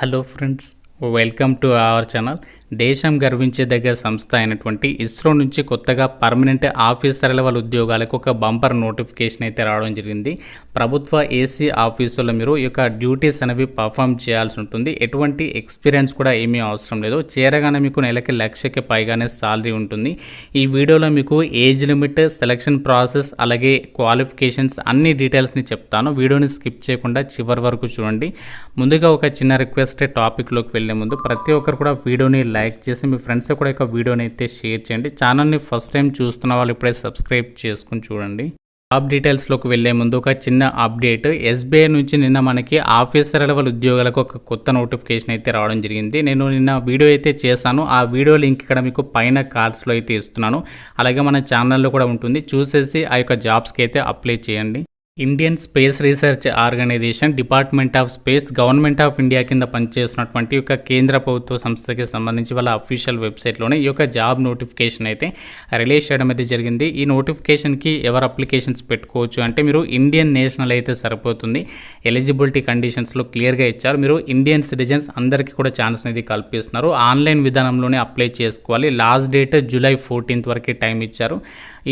Hello friends, welcome to our channel. దేశం గర్వించదగ్గ సంస్థ అయినటువంటి ఇస్రో నుంచి కొత్తగా పర్మనెంట్ ఆఫీసర్ లెవెల్ ఉద్యోగాలకు ఒక బంపర్ నోటిఫికేషన్ అయితే రావడం జరిగింది. ప్రభుత్వ ఏసీ ఆఫీసులో మీరు ఈ యొక్క డ్యూటీస్ అనేవి పర్ఫామ్ చేయాల్సి ఉంటుంది. ఎటువంటి ఎక్స్పీరియన్స్ కూడా ఏమీ అవసరం లేదు. చేరగానే మీకు నెలకి 1,00,000కి పైగానే సాలరీ ఉంటుంది. ఈ వీడియోలో మీకు ఏజ్ లిమిట్, సెలక్షన్ ప్రాసెస్, అలాగే క్వాలిఫికేషన్స్ అన్ని డీటెయిల్స్ని చెప్తాను. వీడియోని స్కిప్ చేయకుండా చివరి వరకు చూడండి. ముందుగా ఒక చిన్న రిక్వెస్ట్, టాపిక్లోకి వెళ్ళే ముందు ప్రతి ఒక్కరు కూడా వీడియోని లైక్ చేసి మీ ఫ్రెండ్స్ కూడా ఒక వీడియోని అయితే షేర్ చేయండి. ఛానల్ని ఫస్ట్ టైం చూస్తున్న వాళ్ళు ఇప్పుడే సబ్స్క్రైబ్ చేసుకుని చూడండి. జాబ్ డీటెయిల్స్లోకి వెళ్ళే ముందు ఒక చిన్న అప్డేట్. ఎస్బీఐ నుంచి నిన్న మనకి ఆఫీసర్ లెవెల్ ఉద్యోగాలకు ఒక కొత్త నోటిఫికేషన్ అయితే రావడం జరిగింది. నేను నిన్న వీడియో అయితే చేశాను. ఆ వీడియో లింక్ ఇక్కడ మీకు పైన కార్డ్స్లో అయితే ఇస్తున్నాను. అలాగే మన ఛానల్లో కూడా ఉంటుంది. చూసేసి ఆ యొక్క జాబ్స్కి అయితే అప్లై చేయండి. Indian Space Research Organisation, Department of Space, Government of India కింద పనిచేస్తున్నటువంటి యొక్క కేంద్ర ప్రభుత్వ సంస్థకి సంబంధించి వాళ్ళ అఫీషియల్ వెబ్సైట్లోనే ఈ యొక్క జాబ్ నోటిఫికేషన్ అయితే రిలీజ్ చేయడం అయితే జరిగింది. ఈ నోటిఫికేషన్కి ఎవరు అప్లికేషన్స్ పెట్టుకోవచ్చు అంటే మీరు ఇండియన్ నేషనల్ అయితే సరిపోతుంది. ఎలిజిబిలిటీ కండిషన్స్లో క్లియర్గా ఇచ్చారు. మీరు ఇండియన్ సిటిజన్స్ అందరికీ కూడా ఛాన్స్ అనేది కల్పిస్తున్నారు. ఆన్లైన్ విధానంలోనే అప్లై చేసుకోవాలి. లాస్ట్ డేట్ జూలై 14 వరకు టైం ఇచ్చారు.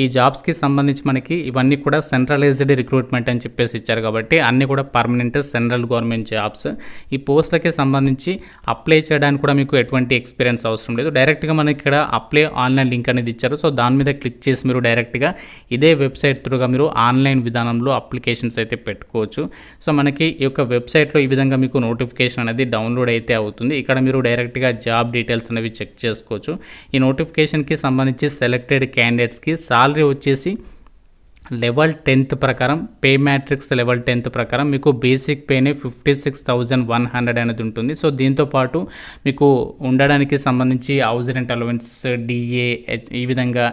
ఈ జాబ్స్కి సంబంధించి మనకి ఇవన్నీ కూడా సెంట్రలైజ్డ్ రిక్రూట్మెంట్ అని చెప్పేసి ఇచ్చారు కాబట్టి అన్నీ కూడా పర్మనెంట్ సెంట్రల్ గవర్నమెంట్ జాబ్స్. ఈ పోస్టులకి సంబంధించి అప్లై చేయడానికి కూడా మీకు ఎటువంటి ఎక్స్పీరియన్స్ అవసరం లేదు. డైరెక్ట్గా మనకి ఇక్కడ అప్లై ఆన్లైన్ లింక్ అనేది ఇచ్చారు. సో దాని మీద క్లిక్ చేసి మీరు డైరెక్ట్గా ఇదే వెబ్సైట్ త్రూగా మీరు ఆన్లైన్ విధానంలో అప్లికేషన్స్ అయితే పెట్టుకోవచ్చు. సో మనకి ఈ యొక్క వెబ్సైట్లో ఈ విధంగా మీకు నోటిఫికేషన్ అనేది డౌన్లోడ్ అయితే అవుతుంది. ఇక్కడ మీరు డైరెక్ట్గా జాబ్ డీటెయిల్స్ అనేవి చెక్ చేసుకోవచ్చు. ఈ నోటిఫికేషన్కి సంబంధించి సెలెక్టెడ్ క్యాండిడేట్స్కి సాలరీ వచ్చేసి లెవెల్ 10th ప్రకారం, పే మ్యాట్రిక్స్ లెవెల్ 10th ప్రకారం మీకు బేసిక్ పేనే 56,100 అనేది ఉంటుంది. సో దీంతోపాటు మీకు ఉండడానికి సంబంధించి హౌస్ రెంట్ అలవెన్స్, డిఏ, ఈ విధంగా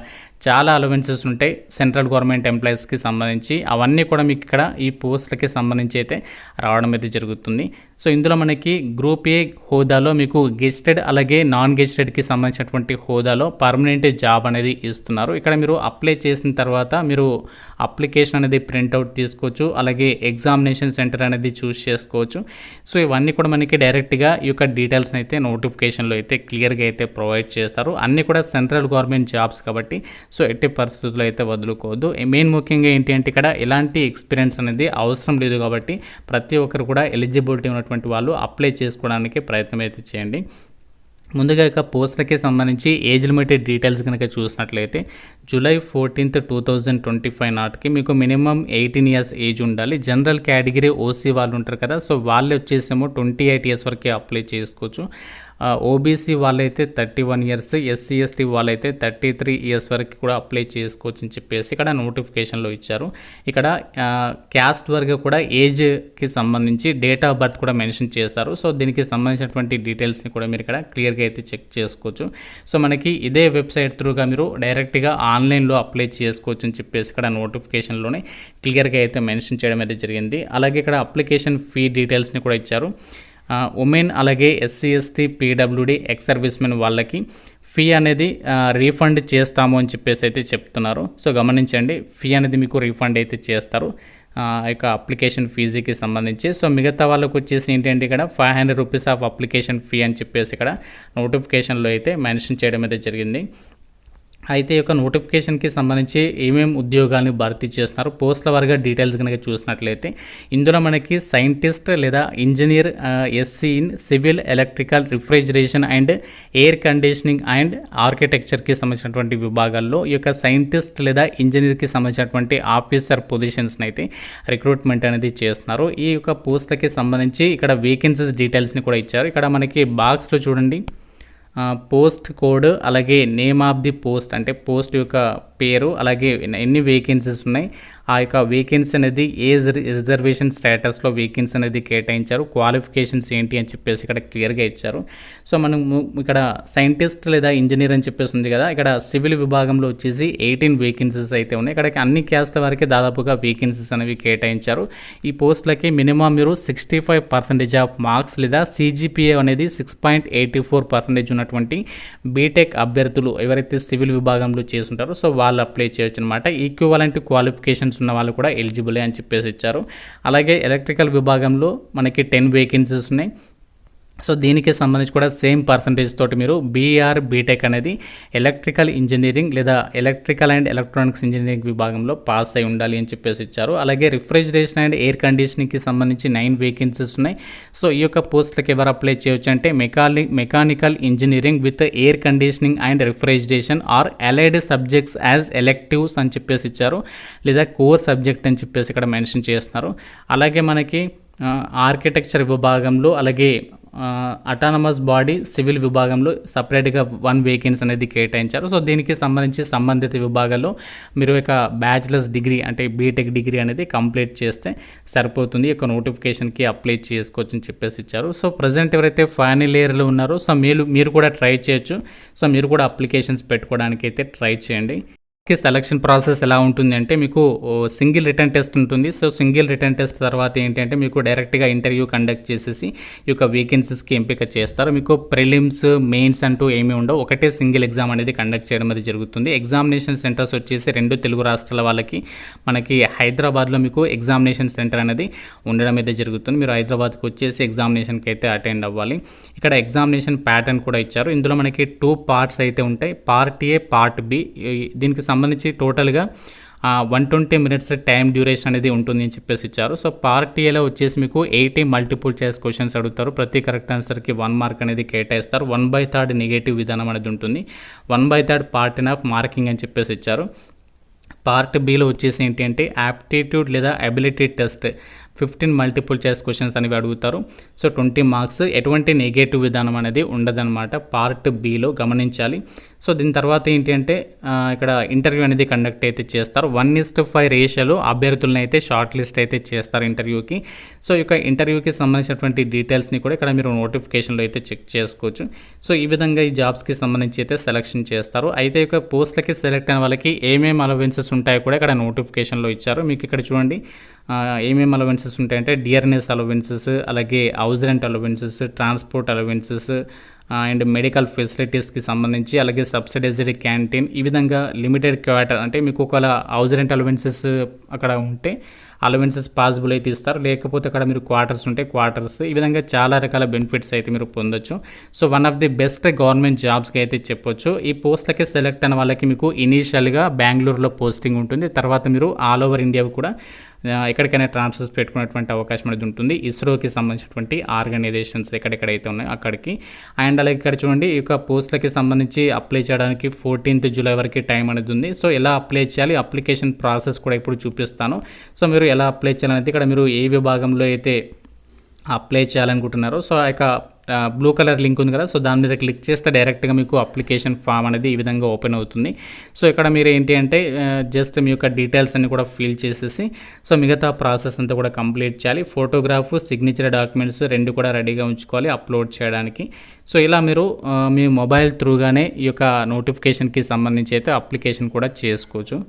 చాలా అలవెన్సెస్ ఉంటాయి సెంట్రల్ గవర్నమెంట్ ఎంప్లాయీస్కి సంబంధించి. అవన్నీ కూడా మీకు ఇక్కడ ఈ పోస్టులకి సంబంధించి అయితే రావడం అయితే జరుగుతుంది. సో ఇందులో మనకి గ్రూప్ ఏ హోదాలో మీకు గెస్టెడ్ అలాగే నాన్ గెస్టెడ్కి సంబంధించినటువంటి హోదాలో పర్మనెంట్ జాబ్ అనేది ఇస్తున్నారు. ఇక్కడ మీరు అప్లై చేసిన తర్వాత మీరు అప్లికేషన్ అనేది ప్రింట్అవుట్ తీసుకోవచ్చు. అలాగే ఎగ్జామినేషన్ సెంటర్ అనేది చూస్ చేసుకోవచ్చు. సో ఇవన్నీ కూడా మనకి డైరెక్ట్గా ఈ యొక్క డీటెయిల్స్ని అయితే నోటిఫికేషన్లో అయితే క్లియర్గా అయితే ప్రొవైడ్ చేస్తారు. అన్నీ కూడా సెంట్రల్ గవర్నమెంట్ జాబ్స్ కాబట్టి సో ఎట్టి పరిస్థితుల్లో అయితే వదులుకోవద్దు. మెయిన్ ముఖ్యంగా ఏంటి అంటే ఇక్కడ ఎలాంటి ఎక్స్పీరియన్స్ అనేది అవసరం లేదు కాబట్టి ప్రతి ఒక్కరు కూడా ఎలిజిబిలిటీ ఉన్నటువంటి వాళ్ళు అప్లై చేసుకోవడానికి ప్రయత్నం అయితే చేయండి. ముందుగా ఇక పోస్టులకి సంబంధించి ఏజ్ లిమిట్ డీటెయిల్స్ కనుక చూసినట్లయితే జూలై 14, 2025 నాటికి మీకు మినిమం 18 years ఏజ్ ఉండాలి. జనరల్ కేటగిరీ ఓసీ వాళ్ళు ఉంటారు కదా, సో వాళ్ళు వచ్చేసేమో 28 years వరకే అప్లై చేసుకోవచ్చు. ఓబీసీ వాళ్ళైతే 31 years, ఎస్సీ ఎస్టీ వాళ్ళైతే 33 years వరకు కూడా అప్లై చేసుకోవచ్చు అని చెప్పేసి ఇక్కడ నోటిఫికేషన్లో ఇచ్చారు. ఇక్కడ క్యాస్ట్ వరకు కూడా ఏజ్కి సంబంధించి డేట్ ఆఫ్ బర్త్ కూడా మెన్షన్ చేస్తారు. సో దీనికి సంబంధించినటువంటి డీటెయిల్స్ని కూడా మీరు ఇక్కడ క్లియర్గా అయితే చెక్ చేసుకోవచ్చు. సో మనకి ఇదే వెబ్సైట్ త్రూగా మీరు డైరెక్ట్గా ఆన్లైన్లో అప్లై చేసుకోవచ్చు అని చెప్పేసి ఇక్కడ నోటిఫికేషన్లోనే క్లియర్గా అయితే మెన్షన్ చేయడం అయితే జరిగింది. అలాగే ఇక్కడ అప్లికేషన్ ఫీ డీటెయిల్స్ని కూడా ఇచ్చారు. ఉమెన్ అలాగే SC ST PWD ex servicemen వాళ్ళకి ఫీ అనేది రీఫండ్ చేస్తాము అని చెప్పేసి అయితే చెప్తున్నారు. సో గమనించండి, ఫీ అనేది మీకు రీఫండ్ అయితే చేస్తారు ఇక అప్లికేషన్ ఫీజుకి సంబంధించి. సో మిగతా వాళ్ళకు వచ్చేసి ఏంటంటే ఇక్కడ 500 rupees ఆఫ్ అప్లికేషన్ ఫీ అని చెప్పేసి ఇక్కడ నోటిఫికేషన్లో అయితే మెన్షన్ చేయడం అయితే జరిగింది. అయితే ఈ యొక్క నోటిఫికేషన్కి సంబంధించి ఏమేమి ఉద్యోగాలను భర్తీ చేస్తున్నారు పోస్టుల వారిగా డీటెయిల్స్ కనుక చూసినట్లయితే ఇందులో మనకి సైంటిస్ట్ లేదా engineer, SC in civil, electrical, refrigeration and air conditioning and ఆర్కిటెక్చర్కి సంబంధించినటువంటి విభాగాల్లో ఈ యొక్క సైంటిస్ట్ లేదా ఇంజనీర్కి సంబంధించినటువంటి ఆఫీసర్ పొజిషన్స్ని అయితే రిక్రూట్మెంట్ అనేది చేస్తున్నారు. ఈ యొక్క పోస్టులకి సంబంధించి ఇక్కడ వేకెన్సీస్ డీటెయిల్స్ని కూడా ఇచ్చారు. ఇక్కడ మనకి బాక్స్లో చూడండి, పోస్ట్ కోడ్ అలాగే నేమ్ ఆఫ్ ది పోస్ట్ అంటే పోస్ట్ యొక్క పేరు అలాగే ఎన్ని వేకెన్సీస్ ఉన్నాయి, ఆ యొక్క వేకెన్సీ అనేది ఏజ్ రిజర్వేషన్ స్టేటస్లో వేకెన్సీ అనేది కేటాయించారు, క్వాలిఫికేషన్స్ ఏంటి అని చెప్పేసి ఇక్కడ క్లియర్గా ఇచ్చారు. సో మనం ఇక్కడ సైంటిస్ట్ లేదా ఇంజనీర్ అని చెప్పేసి ఉంది కదా, ఇక్కడ సివిల్ విభాగంలో వచ్చేసి 18 వేకెన్సీస్ అయితే ఉన్నాయి. ఇక్కడ అన్ని క్యాస్ట్ వారికి దాదాపుగా వేకెన్సీస్ అనేవి కేటాయించారు. ఈ పోస్టులకి మినిమం మీరు 65% ఆఫ్ మార్క్స్ లేదా సిజిపిఏ అనేది 6.84% ఉన్నటువంటి బీటెక్ అభ్యర్థులు ఎవరైతే సివిల్ విభాగంలో చేస్తుంటారో సో వాళ్ళు అప్లై చేయొచ్చు అనమాట. ఈక్వివలెంట్ క్వాలిఫికేషన్స్ ఉన్న వాళ్ళు కూడా ఎలిజిబుల్ అని చెప్పేసి ఇచ్చారు. అలాగే ఎలక్ట్రికల్ విభాగంలో మనకి 10 వేకెన్సీస్ ఉన్నాయి. సో దీనికి సంబంధించి కూడా సేమ్ పర్సంటేజ్ తోటి మీరు బీఆర్ బీటెక్ అనేది ఎలక్ట్రికల్ ఇంజనీరింగ్ లేదా ఎలక్ట్రికల్ అండ్ ఎలక్ట్రానిక్స్ ఇంజనీరింగ్ విభాగంలో పాస్ అయి ఉండాలి అని చెప్పేసి ఇచ్చారు. అలాగే రిఫ్రిజిరేషన్ అండ్ ఎయిర్ కండిషనింగ్కి సంబంధించి 9 వేకెన్సీస్ ఉన్నాయి. సో ఈ యొక్క పోస్టులకు ఎవరు అప్లై చేయొచ్చు అంటే mechanical engineering with air conditioning and refrigeration or allied subjects as electives అని చెప్పేసి ఇచ్చారు, లేదా కోర్ సబ్జెక్ట్ అని చెప్పేసి ఇక్కడ మెన్షన్ చేస్తున్నారు. అలాగే మనకి ఆర్కిటెక్చర్ విభాగంలో అలాగే అటానమస్ బాడీ సివిల్ విభాగంలో సపరేట్గా 1 వేకెన్సీ అనేది కేటాయించారు. సో దీనికి సంబంధించి సంబంధిత విభాగాల్లో మీరు ఒక బ్యాచిలర్స్ డిగ్రీ అంటే బీటెక్ డిగ్రీ అనేది కంప్లీట్ చేస్తే సరిపోతుంది, ఈ యొక్క నోటిఫికేషన్కి అప్లై చేసుకోవచ్చు అని చెప్పేసి ఇచ్చారు. సో ప్రజెంట్ ఎవరైతే ఫైనల్ ఇయర్లో ఉన్నారో సో మీరు కూడా ట్రై చేయొచ్చు. సో మీరు కూడా అప్లికేషన్స్ పెట్టుకోవడానికి అయితే ట్రై చేయండి. సెలక్షన్ ప్రాసెస్ ఎలా ఉంటుంది అంటే మీకు సింగిల్ రిటర్న్ టెస్ట్ ఉంటుంది. సో సింగిల్ రిటర్న్ టెస్ట్ తర్వాత ఏంటంటే మీకు డైరెక్ట్గా ఇంటర్వ్యూ కండక్ట్ చేసేసి ఈ యొక్క వేకెన్సీస్కి ఎంపిక చేస్తారు. మీకు ప్రిలిమ్స్ మెయిన్స్ అంటూ ఏమీ ఉండవు, ఒకటే సింగిల్ ఎగ్జామ్ అనేది కండక్ట్ చేయడం అనేది జరుగుతుంది. ఎగ్జామినేషన్ సెంటర్స్ వచ్చేసి 2 తెలుగు రాష్ట్రాల వాళ్ళకి మనకి హైదరాబాద్లో మీకు ఎగ్జామినేషన్ సెంటర్ అనేది ఉండడం అయితే జరుగుతుంది. మీరు హైదరాబాద్కి వచ్చేసి ఎగ్జామినేషన్కి అయితే అటెండ్ అవ్వాలి. ఇక్కడ ఎగ్జామినేషన్ ప్యాటర్న్ కూడా ఇచ్చారు. ఇందులో మనకి 2 పార్ట్స్ అయితే ఉంటాయి, పార్ట్ ఏ పార్ట్ బి. దీనికి సంబంధించి టోటల్గా 120 మినిట్స్ టైం డ్యూరేషన్ అనేది ఉంటుంది అని చెప్పేసి ఇచ్చారు. సో పార్ట్ ఏలో వచ్చేసి మీకు 80 మల్టిపుల్ చాయిస్ క్వశ్చన్స్ అడుగుతారు. ప్రతి కరెక్ట్ ఆన్సర్కి 1 మార్క్ అనేది కేటాయిస్తారు. 1/3 నెగటివ్ విధానం అనేది ఉంటుంది. 1/3 పార్ట్ ఆఫ్ మార్కింగ్ అని చెప్పేసి ఇచ్చారు. పార్ట్ బిలో వచ్చేసి ఏంటి అంటే యాప్టిట్యూడ్ లేదా ability test 15 multiple choice questions అనేవి అడుగుతారు. So 20 marks. ఎటువంటి నెగటివ్ విధానం అనేది ఉండదన్నమాట పార్ట్ బిలో, గమనించాలి. సో దీని తర్వాత ఏంటి అంటే ఇక్కడ ఇంటర్వ్యూ అనేది కండక్ట్ అయితే చేస్తారు. 1:5 రేషియోలో అభ్యర్థులను అయితే షార్ట్ లిస్ట్ అయితే చేస్తారు ఇంటర్వ్యూకి. సో ఈ యొక్క ఇంటర్వ్యూకి సంబంధించినటువంటి డీటెయిల్స్ని కూడా ఇక్కడ మీరు నోటిఫికేషన్లో అయితే చెక్ చేసుకోవచ్చు. సో ఈ విధంగా ఈ జాబ్స్కి సంబంధించి అయితే సెలెక్షన్ చేస్తారు. అయితే ఈ యొక్క పోస్టులకి సెలెక్ట్ అయిన వాళ్ళకి ఏమేమి అలవెన్సెస్ ఉంటాయో కూడా ఇక్కడ నోటిఫికేషన్లో ఇచ్చారు. మీకు ఇక్కడ చూడండి ఏమేమి అలవెన్సెస్ ఉంటాయంటే డియర్నెస్ అలవెన్సెస్, అలాగే house rent allowances, transport allowances and medical ఫెసిలిటీస్కి సంబంధించి, అలాగే సబ్సిడైజ్డ్ క్యాంటీన్, ఈ విధంగా లిమిటెడ్ క్వార్టర్ అంటే మీకు ఒకవేళ హౌస్ రెంట్ అలవెన్సెస్ అక్కడ ఉంటే అలవెన్సెస్ పాసిబుల్ అయితే ఇస్తారు, లేకపోతే అక్కడ మీరు క్వార్టర్స్ ఉంటే క్వార్టర్స్, ఈ విధంగా చాలా రకాల బెనిఫిట్స్ అయితే మీరు పొందొచ్చు. So one of the best government జాబ్స్కి అయితే చెప్పొచ్చు. ఈ పోస్ట్లకి సెలెక్ట్ అయిన వాళ్ళకి మీకు ఇనీషియల్గా బెంగళూరులో పోస్టింగ్ ఉంటుంది, తర్వాత మీరు ఆల్ ఓవర్ ఇండియా కూడా ఎక్కడికైనా ట్రాన్స్ఫర్స్ పెట్టుకునేటువంటి అవకాశం అనేది ఉంటుంది. ఇస్రోకి సంబంధించినటువంటి ఆర్గనైజేషన్స్ ఎక్కడెక్కడైతే ఉన్నాయో అక్కడికి. అండ్ అలాగే ఇక్కడ చూడండి ఈ యొక్క పోస్టులకి సంబంధించి అప్లై చేయడానికి 14th జూలై వరకు టైం అనేది ఉంది. సో ఎలా అప్లై చేయాలి, అప్లికేషన్ ప్రాసెస్ కూడా ఇప్పుడు చూపిస్తాను. సో మీరు ఎలా అప్లై చేయాలనేది ఇక్కడ మీరు ఏ విభాగంలో అయితే అప్లై చేయాలనుకుంటున్నారో సో ఆ యొక్క బ్లూ కలర్ లింక్ ఉంది కదా, సో దాని మీద క్లిక్ చేస్తే డైరెక్ట్గా మీకు అప్లికేషన్ ఫామ్ అనేది ఈ విధంగా ఓపెన్ అవుతుంది. సో ఇక్కడ మీరు ఏంటి అంటే జస్ట్ మీ యొక్క డీటెయిల్స్ అన్ని కూడా ఫిల్ చేసేసి సో మిగతా ప్రాసెస్ అంతా కూడా కంప్లీట్ చేయాలి. ఫోటోగ్రాఫ్, సిగ్నేచర్ డాక్యుమెంట్స్ 2 కూడా రెడీగా ఉంచుకోవాలి అప్లోడ్ చేయడానికి. సో ఇలా మీరు మీ మొబైల్ త్రూగానే ఈ యొక్క నోటిఫికేషన్కి సంబంధించి అయితే అప్లికేషన్ కూడా చేసుకోవచ్చు.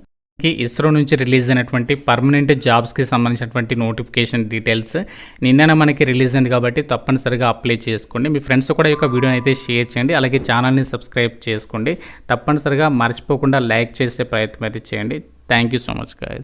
ఇస్రో నుంచి రిలీజ్ అయినటువంటి పర్మనెంట్ జాబ్స్కి సంబంధించినటువంటి నోటిఫికేషన్ డీటెయిల్స్ నిన్న మనకి రిలీజ్ అయింది కాబట్టి తప్పనిసరిగా అప్లై చేసుకోండి. మీ ఫ్రెండ్స్ కూడా ఈ యొక్క వీడియోని అయితే షేర్ చేయండి, అలాగే ఛానల్ని సబ్స్క్రైబ్ చేసుకోండి. తప్పనిసరిగా మర్చిపోకుండా లైక్ చేసే ప్రయత్నం అయితే చేయండి. Thank you so much guys.